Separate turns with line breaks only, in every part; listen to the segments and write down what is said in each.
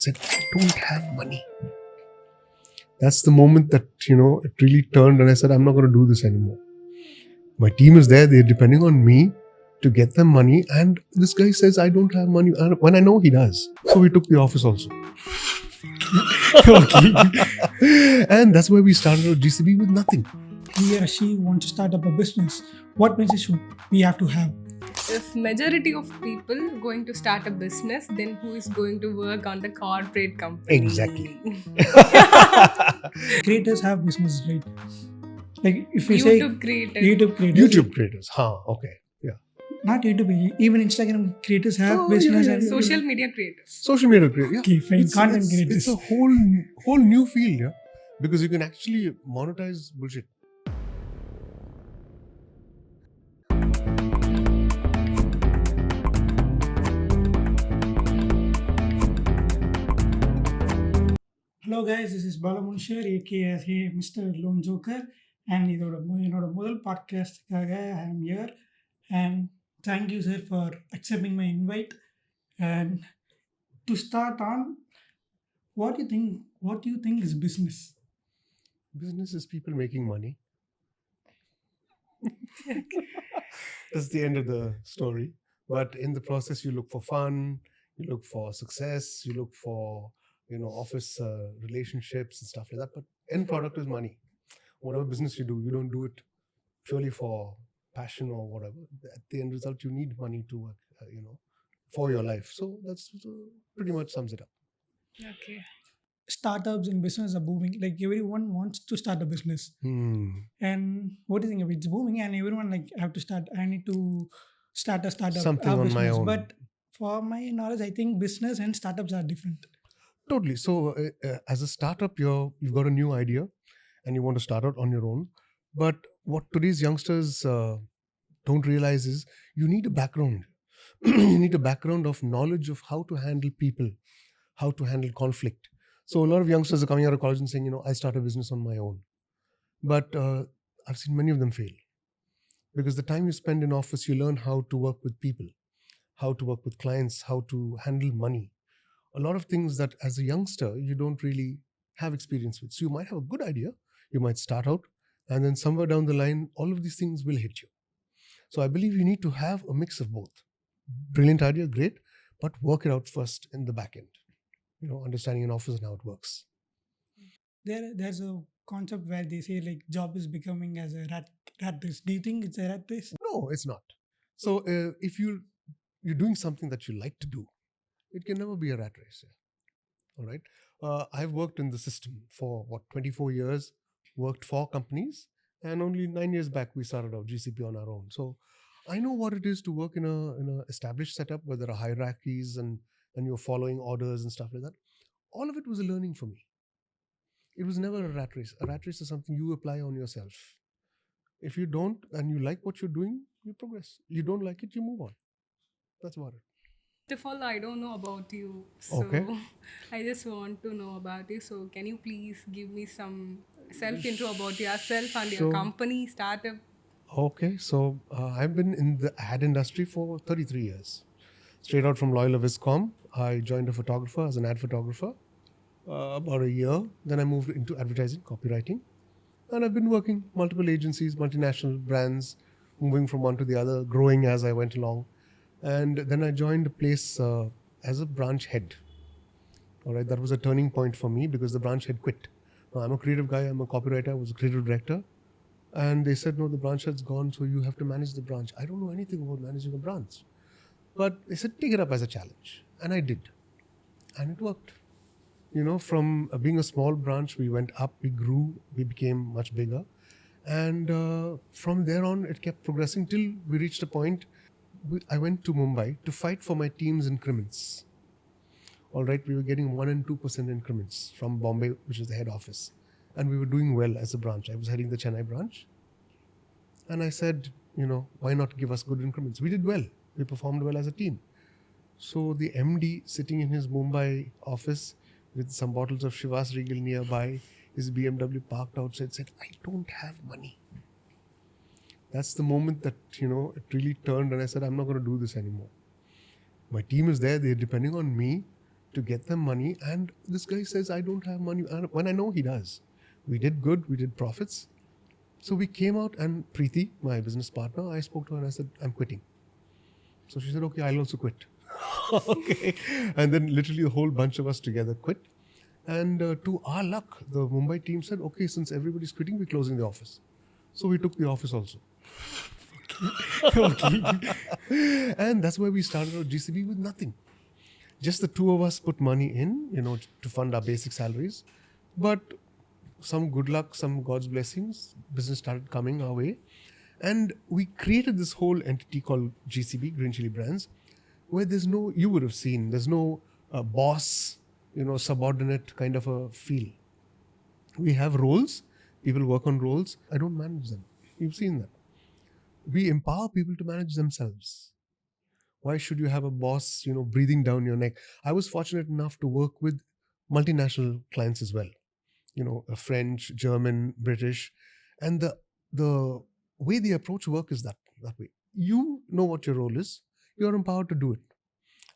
said, I don't have money. That's the moment that, it really turned and I said, I'm not going to do this anymore. My team is there. They're depending on me to get them money. And this guy says, I don't have money. When I know he does. So we took the office also.
Okay.
And that's where we started our GCB with nothing.
He or she wants to start up a business. What message should we have to have?
If majority of people going to start a business, then who is going to work on the corporate company?
Exactly.
Creators have business, right? Like if we
YouTube creators.
say YouTube creators,
YouTube creators. Okay. Yeah.
not YouTube, even Instagram creators have
Oh,
business
yeah,
and
yeah.
Social media creators.
Social media creators. Yeah.
Okay, fine. Content creators.
It's a whole new field, yeah. Because you can actually monetize bullshit.
Hello guys, this is Balamunshar aka MrLonejoker and என்னோட முதல் பாட்காஸ்டுக்காக I am here and thank you sir for accepting my invite. And to start on, what do you think is business?
Business is people making money. That's the end of the story. But in the process, you look for fun, you look for success, you look for office relationships and stuff like that. But end product is money. Whatever business you do, you don't do it purely for passion or whatever. At the end result, you need money to work, for your life. So that's pretty much sums it up.
Okay.
Startups and business are booming. Like everyone wants to start a business. And what do you think of it? It's booming and everyone like have to start. I need to start a startup.
Something on my own.
But for my knowledge, I think business and startups are different.
Totally. So as a startup, you've got a new idea and you want to start out on your own. But what today's youngsters don't realize is you need a background. You need a background of knowledge of how to handle people, how to handle conflict. So a lot of youngsters are coming out of college and saying, I start a business on my own. But I've seen many of them fail. Because the time you spend in office, you learn how to work with people, how to work with clients, how to handle money. A lot of things that as a youngster, you don't really have experience with. So you might have a good idea, you might start out, and then somewhere down the line, all of these things will hit you. So I believe you need to have a mix of both. Brilliant idea, great, but work it out first in the back end. Understanding an office and how it works.
There's a concept where they say like job is becoming as a rat race. Do you think it's a rat race?
No, it's not. So if you're doing something that you like to do, it can never be a rat race. All right. I've worked in the system for 24 years, worked for companies, and only 9 years back we started our GCP on our own. So I know what it is to work in a established setup where there are hierarchies and you're following orders and stuff like that. All of it was a learning for me. It was never a rat race. A rat race is something you apply on yourself. If you don't and you like what you're doing, you progress. You don't like it, you move on. That's about it.
First of all, I don't know about you. So
Okay.
I just want to know about you. So can you please give me some self-intro about yourself and your
Sure.
company, startup?
Okay, so I've been in the ad industry for 33 years. Straight out from Loyola Viscom, I joined a photographer as an ad photographer about a year. Then I moved into advertising, copywriting. And I've been working multiple agencies, multinational brands, moving from one to the other, growing as I went along. And then I joined a place as a branch head. All right, that was a turning point for me because the branch head quit. Now, I'm a creative guy, I'm a copywriter, I was a creative director. And they said, no, the branch head's gone, so you have to manage the branch. I don't know anything about managing a branch. But they said, take it up as a challenge. And I did. And it worked. From being a small branch, we went up, we grew, we became much bigger. And from there on, it kept progressing till we reached a point. I went to Mumbai to fight for my team's increments. All right, we were getting 1% and 2% increments from Bombay, which is the head office. And we were doing well as a branch. I was heading the Chennai branch. And I said, why not give us good increments? We did well. We performed well as a team. So the MD sitting in his Mumbai office with some bottles of Chivas Regal nearby, his BMW parked outside, said, I don't have money. That's the moment that, it really turned and I said, I'm not going to do this anymore. My team is there. They're depending on me to get them money. And this guy says, I don't have money. And when I know he does. We did good, we did profits. So we came out, and Preeti, my business partner, I spoke to her and I said, I'm quitting. So she said, okay, I'll also quit. Okay. And then literally a whole bunch of us together quit. And to our luck, the Mumbai team said, okay, since everybody's quitting, we're closing the office. So we took the office also.
Okay.
And that's why we started our GCB with nothing. Just the two of us put money in, to fund our basic salaries. But some good luck, some God's blessings, business started coming our way. And we created this whole entity called GCB, Green Chili Brands, where you would have seen, there's no boss, subordinate kind of a feel. We have roles, people work on roles. I don't manage them. You've seen that. We empower people to manage themselves. Why should you have a boss, breathing down your neck? I was fortunate enough to work with multinational clients as well. French, German, British, and the way they approach work is that way. You know what your role is. You're empowered to do it.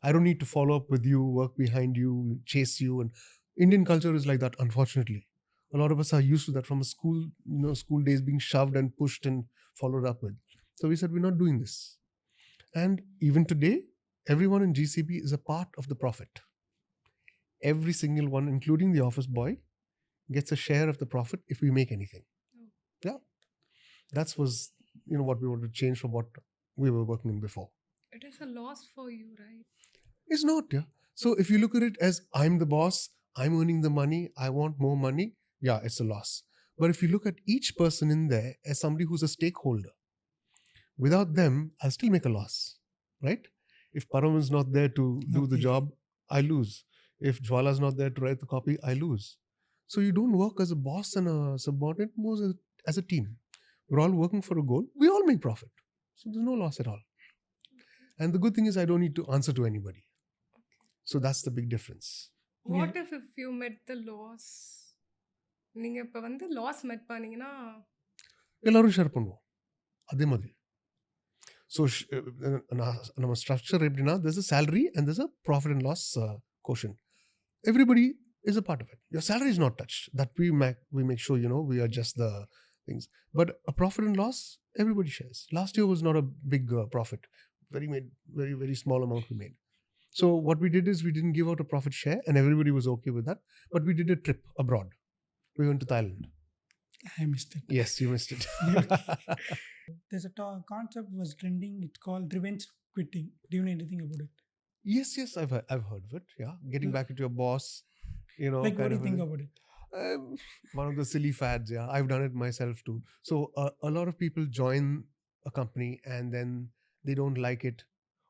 I don't need to follow up with you, work behind you, chase you. And Indian culture is like that, unfortunately. A lot of us are used to that from a school days being shoved and pushed and followed up with. So we said, we're not doing this. And even today, everyone in GCB is a part of the profit. Every single one, including the office boy, gets a share of the profit if we make anything. Yeah. That was, what we wanted to change from what we were working in before.
It is a loss for you, right?
It's not, yeah. So if you look at it as I'm the boss, I'm earning the money, I want more money, yeah, it's a loss. But if you look at each person in there as somebody who's a stakeholder, without them, I'll still make a loss, right? If Param is not there to do the
Okay.
job, I lose. If Jwala is not there to write the copy, I lose. So you don't work as a boss and a subordinate, more as a team. We're all working for a goal. We all make profit. So there's no loss at all. And the good thing is I don't need to answer to anybody. So that's the big difference.
What if you met the loss? நீங்க இப்ப வந்து loss மெட் பண்ணீங்கன்னா
எல்லாரும் share பண்ணுவோம் அதே மாதிரி so நம்ம ஸ்ட்ரக்சர் எப்படின்னா there's a salary and there's a profit and loss quotient. Everybody is a part of it. Your salary is not touched. That we make sure we are just the things. But a profit and loss, everybody shares. Last year was not a big profit. Very very small amount we made. So what we did is we didn't give out a profit share, and everybody was okay with that. But we did a trip abroad. We went to Thailand.
I missed it.
Yes, you missed it.
There's a concept was trending. It's called revenge quitting. Do you know anything about it?
Yes, I've heard of it. Yeah, getting back at your boss.
Like, what do you think about it?
One of the silly fads. Yeah, I've done it myself too. So a lot of people join a company and then they don't like it,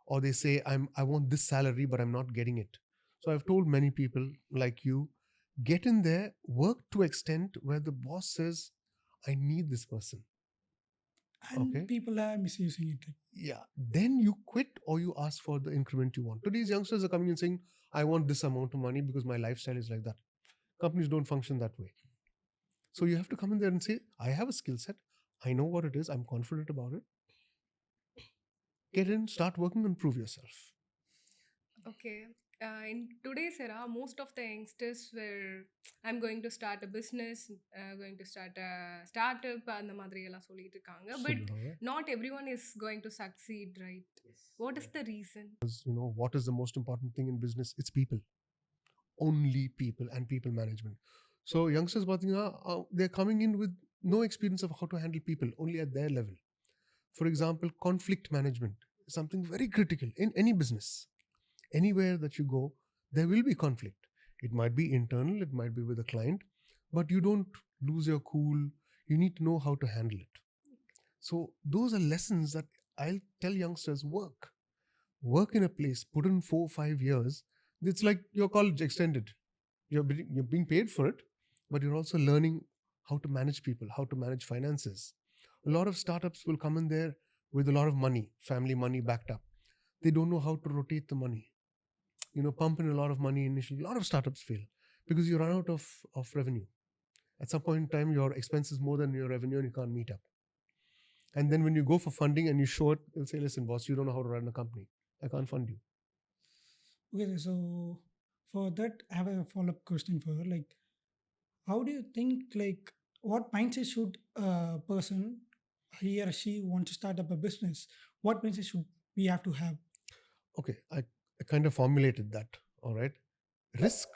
or they say I want this salary but I'm not getting it. So I've told many people like you, get in there, work to extent where the boss says I need this person.
And
Okay.
people are misusing it.
Yeah, then you quit or you ask for the increment you want. Today's youngsters are coming and saying I want this amount of money because my lifestyle is like that. Companies don't function that way. So you have to come in there and say, I have a skill set. I know what it is. I'm confident about it. Get in, start working and prove yourself.
Okay. In today's era, most of the youngsters were, I'm going to start a business, going to start a startup, அந்த மாதிரி எல்லாம் சொல்லிட்டு இருக்காங்க. But not everyone is going to succeed, right? What is the reason?
What is the most important thing in business? It's people. Only people and people management. So youngsters, they're coming in with no experience of how to handle people, only at their level. For example, conflict management is something very critical in any business. Anywhere that you go, there will be conflict. It might be internal, it might be with a client, but you don't lose your cool. You need to know how to handle it. So those are lessons that I'll tell youngsters, work in a place, put in 4-5 years. It's like your college extended. You're being paid for it, but you're also learning how to manage people, how to manage finances. A lot of startups will come in there with a lot of money, family money backed up. They don't know how to rotate the money. Pump in a lot of money initially. A lot of startups fail because you run out of revenue. At some point in time, your expense is more than your revenue and you can't meet up. And then when you go for funding and you show it, they'll say, listen, boss, you don't know how to run a company. I can't fund you.
Okay, so for that, I have a follow-up question for her. Like, how do you think, like, what mindset should a person, he or she, want to start up a business? What mindset should we have to have?
Okay, I kind of formulated that. All right. Risk,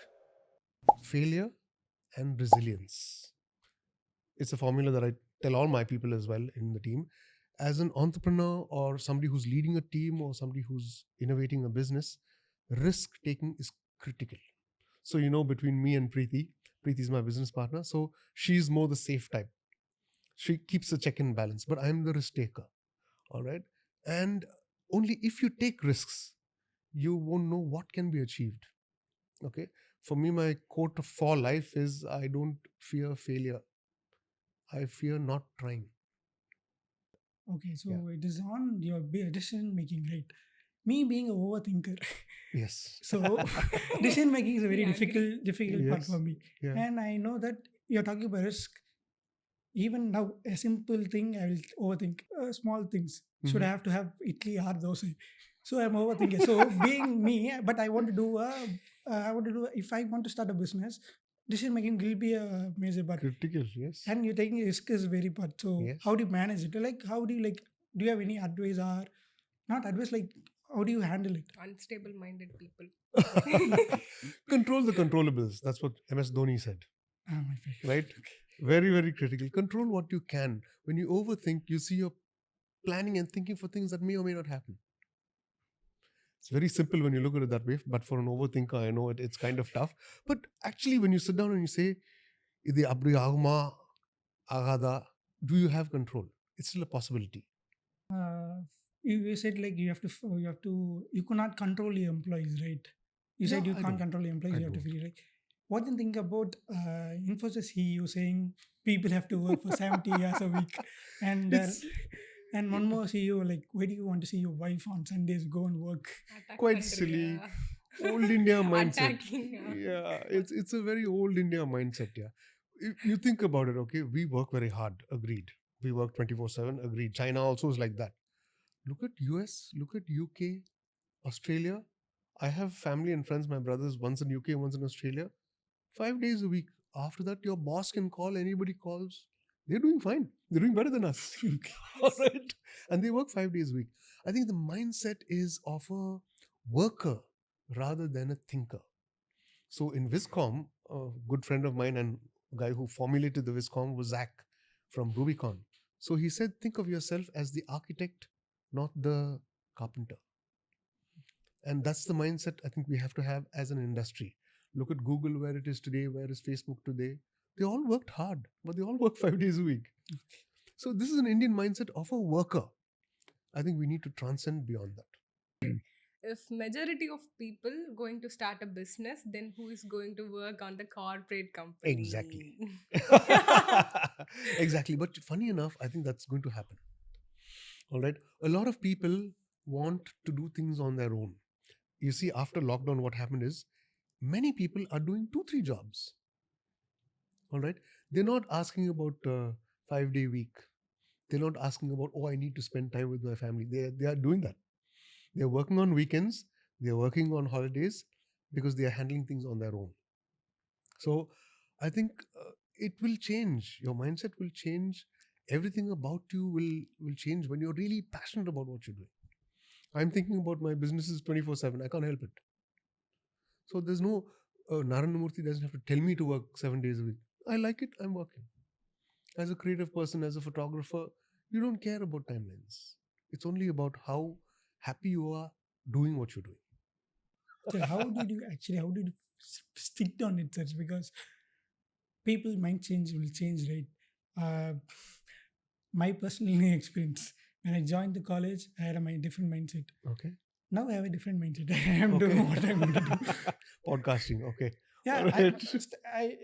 failure, and resilience. It's a formula that I tell all my people as well in the team. As an entrepreneur or somebody who's leading a team or somebody who's innovating a business, risk taking is critical. So, between me and Preeti is my business partner. So she's more the safe type. She keeps a check and balance, but I'm the risk taker. All right. And only if you take risks, you won't know what can be achieved. Okay. For me, my quote for life is I don't fear failure, I fear not trying.
Okay, so
Yeah.
it is on your decision making, right? Me being a overthinker,
Yes.
so decision making is a very
We agree.
difficult part for
Yes.
me.
Yeah.
And I know that you're talking about risk. Even now, a simple thing I will overthink. Small things. Should I
Mhm.
have to have idli or dosa? So I'm overthinking. So being me, but I want to do if I want to start a business, decision making will be a major part.
Critical. Yes.
And you're taking risk is very part. So
Yes.
how do you manage it? Like, how do you like? Do you have any advice or not advice? Like, how do you handle it?
Unstable minded people.
Control the controllables. That's what MS Dhoni said.
Ah, my favorite.
Right? Very, very critical. Control what you can. When you overthink, you see you're planning and thinking for things that may or may not happen. It's very simple when you look at it that way, but for an overthinker, I know it's kind of tough. But actually, when you sit down and you say, "Idi apdi aguma agada," do you have control? It's still a possibility.
Uh, you said like you cannot control your employees, right? You said
Yeah,
you
I
can't
don't.
control your employees.
I
You have to
don't.
feel like. What do you think about Infosys CEO saying people have to work for 70 hours a week, and
It's
one more CEO like, why do you want to see your wife on Sundays? Go and work.
Attack
quite silly.
Pandriya.
Old India mindset.
Attacking.
Yeah, it's a very old India mindset. Yeah, if you think about it, okay, we work very hard. Agreed. We work 24/7. Agreed. China also is like that. Look at US. Look at UK, Australia. I have family and friends. My brothers, one's in UK, one's in Australia. 5 days a week. After that, your boss can call. Anybody calls. They're doing fine. They're doing better than us. All right. And they work 5 days a week. I think the mindset is of a worker rather than a thinker. So in Viscom, a good friend of mine and guy who formulated the Viscom was Zach from Rubicon. So he said, think of yourself as the architect, not the carpenter. And that's the mindset I think we have to have as an industry. Look at Google, where it is today, where is Facebook today. They all worked hard, but they all work 5 days a week. So this is an Indian mindset of a worker. I think we need to transcend beyond that.
If majority of people going to start a business, then who is going to work on the corporate company?
Exactly. Exactly. But funny enough, I think that's going to happen. All right. A lot of people want to do things on their own. You see, after lockdown, what happened is many people are doing 2, 3 jobs. All right. They're not asking about 5 day week. They're not asking about, oh, I need to spend time with my family. They are doing that. They're working on weekends. They're working on holidays because they are handling things on their own. So I think it will change. Your mindset will change. Everything about you will change when you're really passionate about what you're doing. I'm thinking about my businesses 24/7. I can't help it. So there's no Narayana Murthy doesn't have to tell me to work 7 days a week. I like it. I'm working. As a creative person, as a photographer, you don't care about timelines. It's only about how happy you are doing what you're doing.
So how did you stick on it, such? Because people mind change will change, right? Uh, my personal experience, when I joined the college, I had a different mindset.
Okay.
Now I have a different mindset. I am doing what I'm going to do.
Podcasting. Okay.
Yeah,
Alright.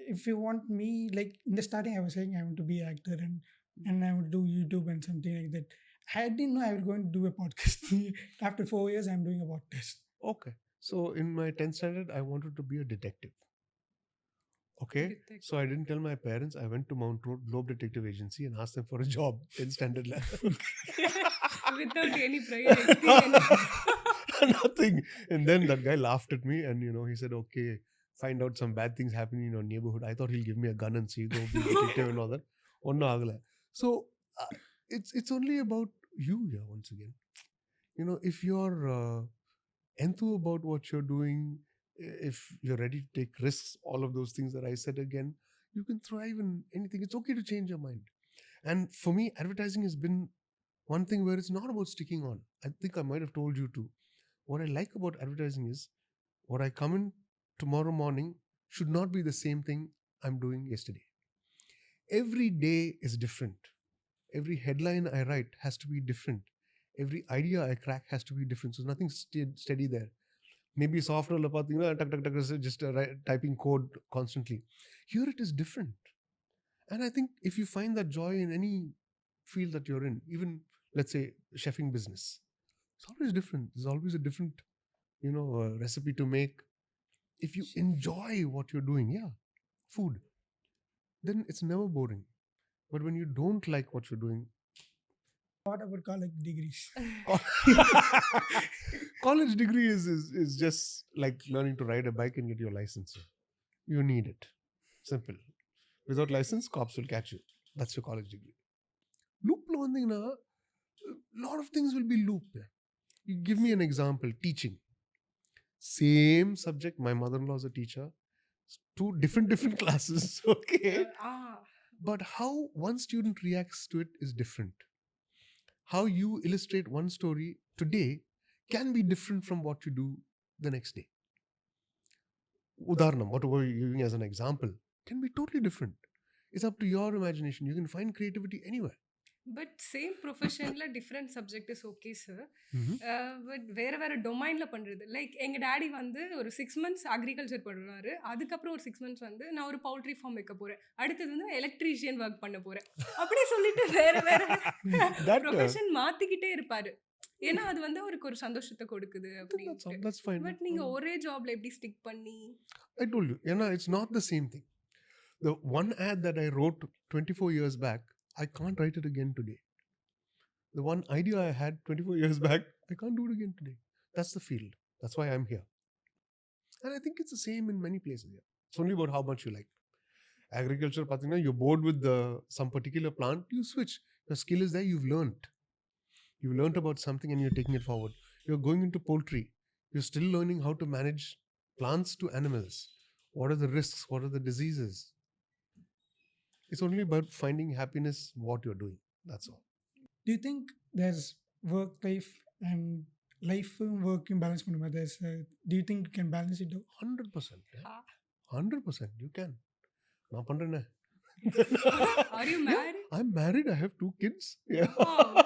if you want me, like in the starting, I was saying I want to be an actor and I would do YouTube and something like that. I didn't know I was going to do a podcast. After 4 years, I'm doing a podcast.
Okay. So in my 10th standard, I wanted to be a detective. Okay.
Detective.
So I didn't tell my parents. I went to Mount Road Globe Detective Agency and asked them for a job 10th standard level.
Without any prior experience.
Nothing. And then that guy laughed at me and, he said, okay, find out some bad things happening in your neighborhood. I thought he'll give me a gun and say, go be detective and all that. Onna agala. So it's only about you here once again. If you're enthused about what you're doing, if you're ready to take risks, all of those things that I said again, you can thrive in anything. It's okay to change your mind. And for me, advertising has been one thing where it's not about sticking on. I think I might have told you too. What I like about advertising is what I come in tomorrow morning should not be the same thing I'm doing yesterday. Every day is different. Every headline I write has to be different. Every idea I crack has to be different. So nothing steady there. Maybe software just typing code constantly. Here it is different. And I think if you find that joy in any field that you're in, even let's say chefing business, it's always different. There's always a different, recipe to make. If you enjoy what you're doing, food, then it's never boring. But when you don't like what you're doing,
What about college degrees?
college degree is just like learning to ride a bike and get your license. You need it. Simple. Without license, cops will catch you. That's your college degree. Loop lo vandinga, a lot of things will be looped. You give me an example. Teaching. Same subject. My mother-in-law is a teacher. Two different classes. Okay. But how one student reacts to it is different. How you illustrate one story today can be different from what you do the next day. Udaharanam, what we're using as an example, can be totally different. It's up to your imagination. You can find creativity anywhere.
But same profession la different subject is okay, sir. But வேற டொமைன்ல பண்றது. Like எங்க daddy வந்து ஒரு 6 months agriculture பண்ணுறாரு. அதுக்கப்புறம் ஒரு 6 months வந்து நான் ஒரு பவுல்ட்ரி ஃபார்ம் வைக்க போறேன். அடுத்தது வந்து எலக்ட்ரீஷியன் ஒர்க் பண்ண போறேன். அப்படி சொல்லிட்டு வேற ப்ரொஃபஷன் மாத்திக்கிட்டே இருப்பாரு. ஏன்னா அது வந்து அவருக்கு ஒரு சந்தோஷத்தை கொடுக்குது அப்படின்னு.
That's fine.
பட் நீங்க ஒரே ஜாப்ல எப்படி ஸ்டிக் பண்ணி?
I told you, it's not the same thing. The one ad that I wrote 24 years back, I can't write it again today. The one idea I had 24 years back, I can't do it again today. That's the field. That's why I'm here. And I think it's the same in many places here. It's only about how much you like. Agriculture, you're bored with some particular plant, you switch. Your skill is there, you've learned. You've learned about something and you're taking it forward. You're going into poultry. You're still learning how to manage plants to animals. What are the risks? What are the diseases? It's only about finding happiness what you're doing. That's all.
Do you think there's work life and life work balance பண்ண மாதிரி? Do you think you can balance it out?
100%. 100% you can. நான் பண்றேனே.
Are you married?
I'm married. I have 2 kids. Yeah.
Wow.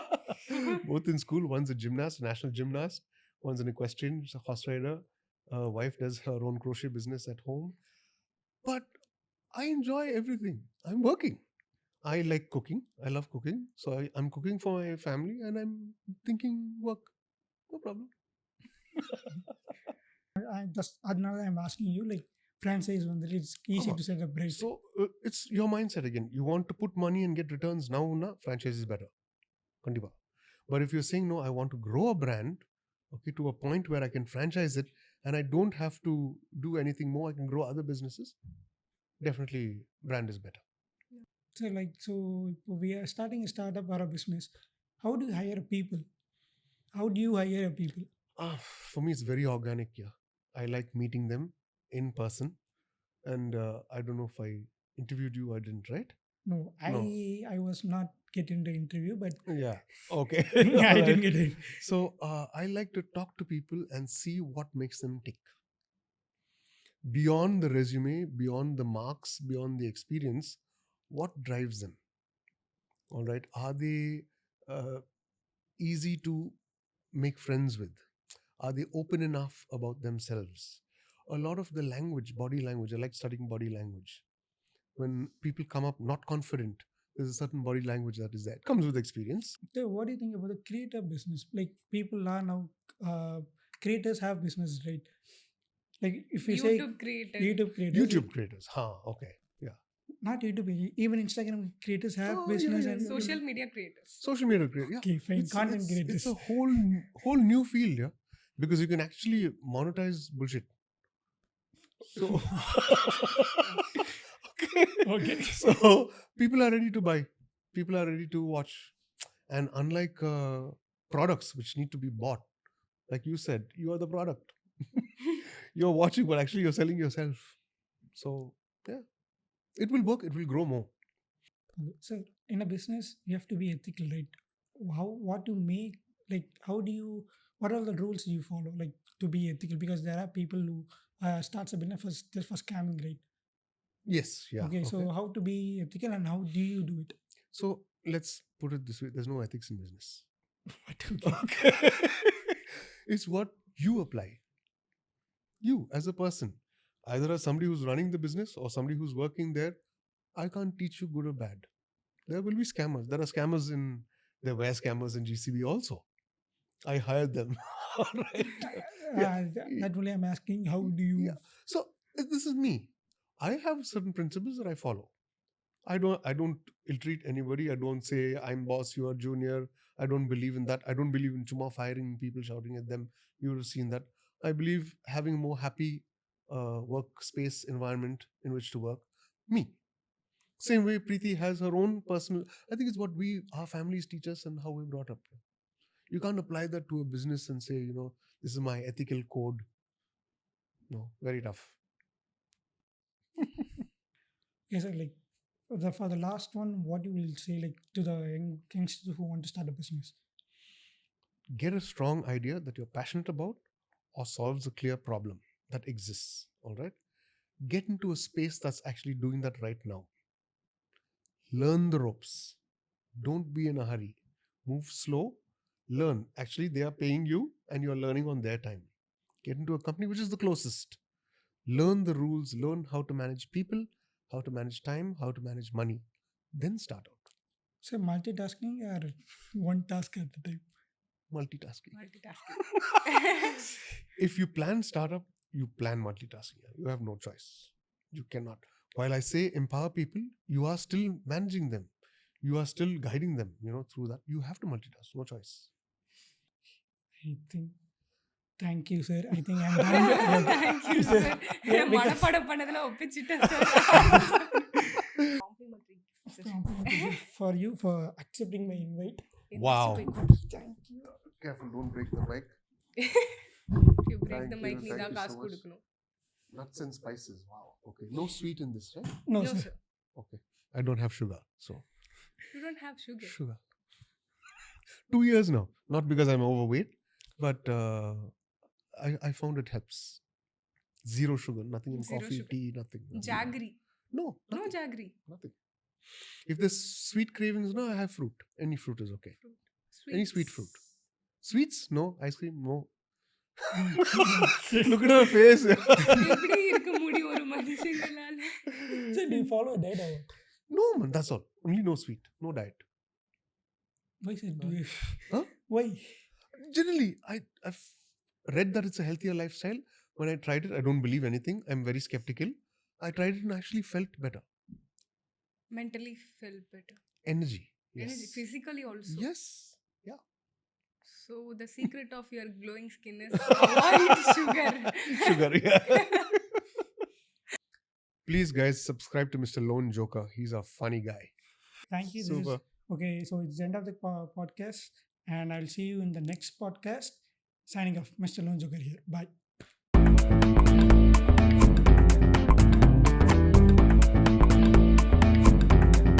Both in school. One's a gymnast, national gymnast. One's an equestrian, she's a horse rider. Wife does her own crochet business at home. But I enjoy everything. I'm working. I like cooking. I love cooking. So I'm cooking for my family and I'm thinking work. No problem.
அதனால I'm asking you, like franchise வந்து it's easy to set up right.
So it's your mindset again. You want to put money and get returns now, franchise is better. Kandipa. But if you're saying no, I want to grow a brand, okay, to a point where I can franchise it and I don't have to do anything more, I can grow other businesses, definitely brand is better.
So we are starting a startup or a business. How do you hire people? How do you hire people?
For me, it's very organic. Yeah, I like meeting them in person, and I don't know if I interviewed you. I didn't, right?
No, I was not getting the interview, but
yeah, okay.
I didn't get it.
So I like to talk to people and see what makes them tick. Beyond the resume, beyond the marks, beyond the experience, what drives them? All right, are they easy to make friends with? Are they open enough about themselves? A lot of the language, body language, I like studying body language. When people come up not confident, there's a certain body language that is there. It comes with experience.
So what do you think about the creator business? Like people are now creators have business, right? Like if you say
YouTube creators.
YouTube creators. Okay. Yeah.
Not YouTube, even Instagram creators have business.
Yeah.
And
Social media creators.
Social media creators. Yeah.
Okay, fine. Content creators.
It's a whole new field. Yeah. because you can actually monetize bullshit. So, okay.
Okay.
So people are ready to buy, people are ready to watch, and unlike products which need to be bought, like you said, you are the product. You're watching, but actually you're selling yourself. So yeah, it will work. It will grow more.
Okay. So in a business, you have to be ethical, right? What to make, like how do you, what are the rules you follow like to be ethical? Because there are people who starts a business just for scamming, right?
Yes. Yeah.
Okay,
Okay.
so how to be ethical and how do you do it?
So let's put it this way: there's no ethics in business.
Okay.
Okay. It's what you apply. You as a person, either as somebody who's running the business or somebody who's working there. I can't teach you good or bad. There will be scammers. There are scammers in, there were scammers in GCB also. I hired them. All right. Yeah.
That only I'm asking, how do you?
Yeah. So this is me. I have certain principles that I follow. I don't ill-treat anybody. I don't say I'm boss, you are junior. I don't believe in that. I don't believe in chuma firing people, shouting at them. You would have seen that. I believe having a more happy workspace environment in which to work. Me. Same way Preeti has her own personal. I think it's what our families teach us and how we're brought up. You can't apply that to a business and say, this is my ethical code. No, very tough.
Yes, sir, like for the last one, what you will say like to the youngsters who want to start a business?
Get a strong idea that you're passionate about or solves a clear problem that exists. All right. Get into a space that's actually doing that right now. Learn the ropes. Don't be in a hurry. Move slow. Learn. Actually, they are paying you and you're learning on their time. Get into a company which is the closest. Learn the rules. Learn how to manage people, how to manage time, how to manage money. Then start out.
So multitasking or one task at a time?
Multitasking.
Multitasking.
If you plan startup, you plan multitasking. You have no choice. You cannot. While I say empower people, you are still managing them. You are still guiding them, through that. You have to multitask. No choice.
I think. Thank you, sir. I think I'm done.
Thank you, sir.
Yeah, because-
மனப்பாடம் பண்ணதுல ஒப்பிச்சிட்டேன் sir. Complimentary gift, sir.
for you for accepting my invite.
Wow.
Thank you.
Careful, don't break the mic.
If you break
Thank
the mic,
you,
நீ
thank
தான்
you
காசு
so much.
கொடுக்கணும்.
Nuts and spices. Wow. Okay. No sweet in this, right?
No,
No,
sir.
sir.
Okay. I don't have sugar. So,
You don't have sugar.
sugar. 2 years now. Not because I'm overweight, but I found it helps. Zero sugar. Nothing in
Zero
coffee,
sugar.
tea, nothing.
Jaggery.
No.
No
Nothing.
jaggery.
Nothing. If there's sweet cravings, no, I have fruit. Any fruit is okay. Any sweet fruit. Sweets? No. Ice cream? No. Look at her face.
எப்படி இருக்க முடியும் ஒரு மனுஷங்களால?
So do you follow a diet or what?
No, man. That's all. Only no sweet. No diet.
Why, sir? Do you?
Huh?
Why?
Generally, I've read that it's a healthier lifestyle. When I tried it, I don't believe anything. I'm very skeptical. I tried it and actually felt better.
Mentally feel better.
Energy. Yes.
Energy, physically also.
Yes. Yeah.
So the secret of your glowing skin is avoid sugar.
Sugar. Yeah. Please, guys, subscribe to MrLonejoker. He's a funny guy.
Thank you. This
Super.
is, okay, so it's the end of the podcast, and I'll see you in the next podcast. Signing off, Mr. Lonejoker here. Bye.